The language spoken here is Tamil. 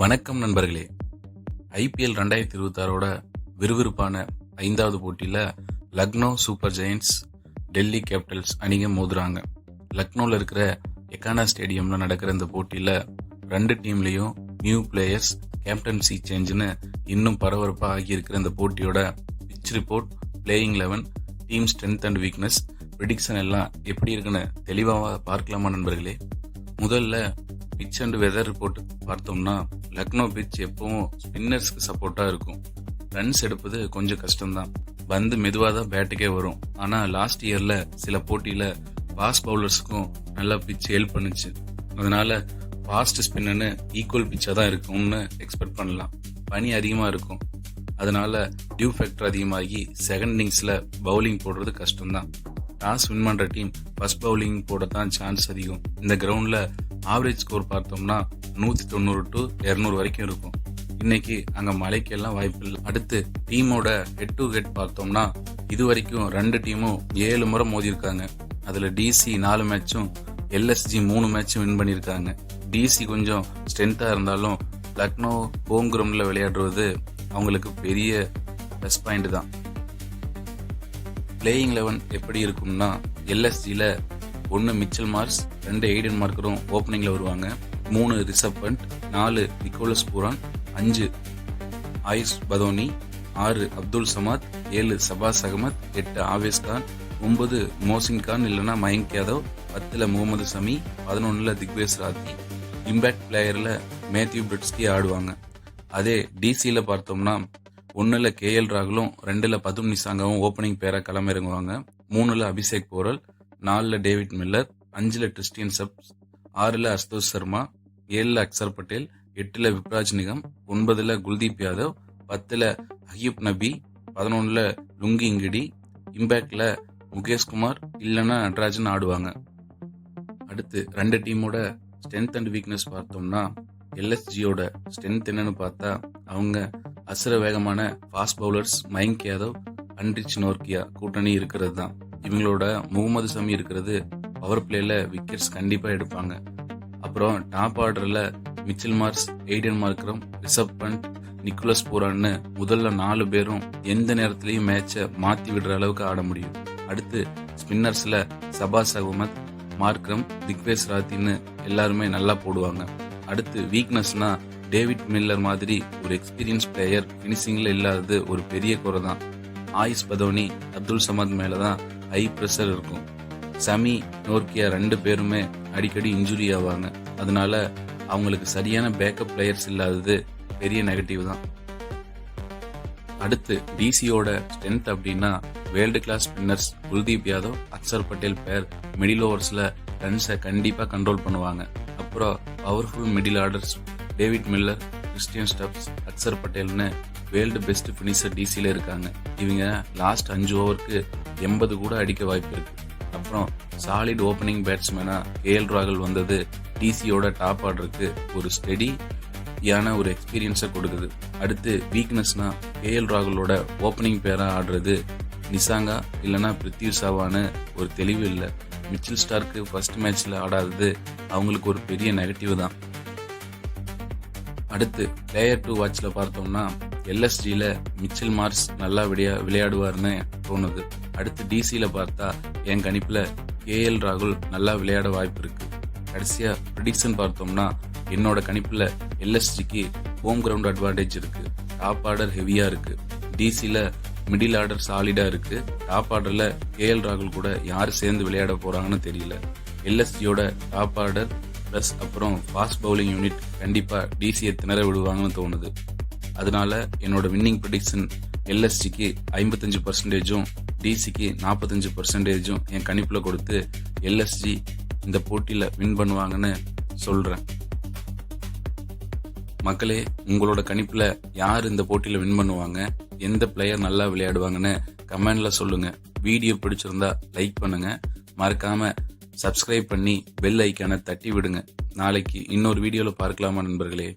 வணக்கம் நண்பர்களே. IPL 2026ஓட விறுவிறுப்பான 5வது போட்டியில் Lucknow super giants Delhi capitals அணிங்க மோதுறாங்க. லக்னோவில் இருக்கிற எக்கானா ஸ்டேடியம்ல நடக்கிற இந்த போட்டியில் ரெண்டு டீம்லேயும் நியூ பிளேயர்ஸ், கேப்டன்சி சேஞ்சுன்னு இன்னும் பரபரப்பாக ஆகியிருக்கிற இந்த போட்டியோட pitch report, playing 11, team strength and weakness, prediction எல்லாம் எப்படி இருக்குன்னு தெளிவாக பார்க்கலாமா நண்பர்களே. முதல்ல பிச் அண்ட் வெதர் ரிப்போர்ட் பார்த்தோம்னா, லக்னோ பிச் எப்பவும் ஸ்பின்னர்ஸ்க்கு சப்போர்ட்டாக இருக்கும். ரன்ஸ் எடுப்பது கொஞ்சம் கஷ்டம்தான். பந்து மெதுவாக தான் பேட்டுக்கே வரும். ஆனால் லாஸ்ட் இயரில் சில போட்டியில் ஃபாஸ்ட் பவுலர்ஸுக்கும் நல்லா பிச் ஹெல்ப் பண்ணுச்சு. அதனால ஃபாஸ்ட் ஸ்பின்னு ஈக்குவல் பிச்சாக தான் இருக்கும்னு எக்ஸ்பெக்ட் பண்ணலாம். பனி அதிகமாக இருக்கும். அதனால டியூ ஃபேக்டர் அதிகமாகி செகண்ட் இன்னிங்ஸில் பவுலிங் போடுறது கஷ்டம்தான். டாஸ் வின் பண்ணுற டீம் ஃபர்ஸ்ட் பவுலிங் போட தான் சான்ஸ் அதிகம். இந்த கிரவுண்டில் ஆவரேஜ் ஸ்கோர் பார்த்தோம்னா 190 to 200 வரைக்கும் இருக்கும். இன்னைக்கு அங்கே மழைக்கெல்லாம் வாய்ப்பு இல்லை. அடுத்து டீமோட ஹெட் டு ஹெட் பார்த்தோம்னா, இது வரைக்கும் ரெண்டு டீமும் 7 முறை மோதி இருக்காங்க. அதில் DC 4 மேட்சும் LSG 3 மேட்சும் வின் பண்ணியிருக்காங்க. DC கொஞ்சம் ஸ்ட்ரென்த்தாக இருந்தாலும் லக்னோ ஹோம் கிரவுண்டில் விளையாடுறது அவங்களுக்கு பெரிய ப்ளஸ் பாயிண்ட் தான். பிளேயிங் 11 எப்படி இருக்கும்னா, LSGல 1 மிச்சல் மார்ஸ், 2 எய்டன் மார்க்கரும் ஓப்பனிங்ல வருவாங்க. 3 ரிஷப் பண்ட், 4 நிக்கோலஸ் பூரான், 5 ஆயுஷ் பதோனி, 6 அப்துல் சமாத், 7 சபாஸ் அகமத், 8 ஆவேஸ் கான், 9 மோசின் கான் இல்லைன்னா மயங்க் யாதவ், 10 முகமது சமி, 11 திக்வேஸ் ராத்தி. இம்பாக்ட் பிளேயர்ல மேத்யூ பிரிட்ஸ்கி ஆடுவாங்க. அதே டிசியில பார்த்தோம்னா, 1 KL ராகுலும், 2 பதும் நிசாங்காவும் ஓப்பனிங் பேரா களமிறங்குவாங்க. 3 Abhishek Porel, 4 David Miller, 5 Christian Stubbs, 6 அஸ்தோஷ் Sharma, 7 Axar Patel, 8 Vipraj Nigam, 9 Kuldeep Yadav, 10 அஹ்யூப் நபி, 11 லுங்கி இங்கிடி. இம்பாக்ட்ல முகேஷ் குமார் இல்லைன்னா நடராஜன் ஆடுவாங்க. அடுத்து ரெண்டு டீமோட ஸ்ட்ரென்த் அண்ட் வீக்னஸ் பார்த்தோம்னா, LSGயோட ஸ்ட்ரென்த் என்னன்னு பார்த்தா, அவங்க அசுர வேகமான fast bowlers Mayank Yadav, Anrich Nortje கூட்டணி இருக்கிறது தான். இவங்களோட முகமது சமி இருக்கிறது பவர் பிளேல விக்கெட்ஸ் கண்டிப்பா எடுப்பாங்க. அப்புறம் டாப் ஆர்டர்ல Mitchell Marsh, Aiden Markram, Rishabh Pant, Nicholas பூரான்னு முதல்ல 4 பேரும் எந்த நேரத்திலையும் மேட்சை மாத்தி விடுற அளவுக்கு ஆட முடியும். அடுத்து ஸ்பின்னர்ஸ்ல சபாஸ் அகமத், மார்க்கரம், திக்வேஸ் ராத்தின்னு எல்லாருமே நல்லா போடுவாங்க. அடுத்து வீக்னஸ்னா, டேவிட் மில்லர் மாதிரி ஒரு எக்ஸ்பீரியன்ஸ் பிளேயர் பினிஷிங்ல இல்லாதது ஒரு பெரிய குறை தான். ஆயுஷ் பதோனி, அப்துல் சமத் மேலதான் ஹை பிரஷர் இருக்கும். சமி, நோர்கியா 2 பேருமே அடிக்கடி இன்ஜுரி ஆவாங்க. அதனால அவங்களுக்கு சரியான பேக்கப் பிளேயர்ஸ் இல்லாதது பெரிய நெகட்டிவ் தான். அடுத்து டிசியோட ஸ்ட்ரென்த் அப்படின்னா, world class spinners Kuldeep Yadav, Axar Patel பேர் மிடில் ஓவர்ஸ்ல ரன்ஸை கண்டிப்பா கண்ட்ரோல் பண்ணுவாங்க. அப்புறம் powerful middle orders David Miller, Christian Stubbs, Axar பட்டேல்னு வேர்ல்டு பெஸ்ட் பினிஷர் டிசியில இருக்காங்க. இவங்க லாஸ்ட் 5 ஓவருக்கு 80 கூட அடிக்க வாய்ப்பு இருக்கு. அப்புறம் சாலிட் ஓப்பனிங் பேட்ஸ்மேனா KL ராகுல் வந்தது டிசியோட டாப் ஆர்டருக்கு ஒரு ஸ்டெடியான ஒரு எக்ஸ்பீரியன்ஸை கொடுக்குது. அடுத்து வீக்னஸ்னா, KL ராகுலோட ஓப்பனிங் பேரா ஆடுறது நிசாங்கா இல்லைன்னா பிருத்வி ஷாவான்னு ஒரு தெளிவு இல்லை. மிச்சல் ஸ்டார்க்கு ஃபர்ஸ்ட் மேட்ச்ல ஆடாதது அவங்களுக்கு ஒரு பெரிய நெகட்டிவ் தான். அடுத்து பிளேயர் 2 வாட்ச்ல பார்த்தோம்னா, LSGல மிச்சல் மார்ஸ் நல்லா விளையாடுவார்னு தோணுது. அடுத்து டிசியில பார்த்தா என் கணிப்புல KL ராகுல் நல்லா விளையாட வாய்ப்பு இருக்கு. கடைசியா ப்ரிடிக்ஷன் பார்த்தோம்னா, என்னோட கணிப்புல LSGக்கு ஹோம் கிரவுண்ட் அட்வான்டேஜ் இருக்கு. டாப் ஆர்டர் ஹெவியா இருக்கு. டிசியில மிடில் ஆர்டர் சாலிடா இருக்கு. டாப் ஆர்டர்ல KL ராகுல் கூட யார் சேர்ந்து விளையாட போறாங்கன்னு தெரியல. LSGயோட டாப் ஆர்டர் பிளஸ் அப்புறம் ஃபாஸ்ட் பவுலிங் யூனிட் கண்டிப்பா டிசியை திணற விடுவாங்கன்னு தோணுது. அதனால என்னோட வின்னிங் ப்ரிடிக்ஷன் LSGக்கு 55%, டிசிக்கு 45% என் கணிப்புல கொடுத்து LSG இந்த போட்டியில வின் பண்ணுவாங்கன்னு சொல்றேன். மக்களே, உங்களோட கணிப்புல யார் இந்த போட்டியில வின் பண்ணுவாங்க, எந்த பிளேயர் நல்லா விளையாடுவாங்கன்னு கமெண்ட்ல சொல்லுங்க. வீடியோ பிடிச்சிருந்தா லைக் பண்ணுங்க. மறக்காம சப்ஸ்கிரைப் பண்ணி பெல் ஐக்கானை தட்டி விடுங்க. நாளைக்கு இன்னொரு வீடியோல பார்க்கலாமா நண்பர்களே.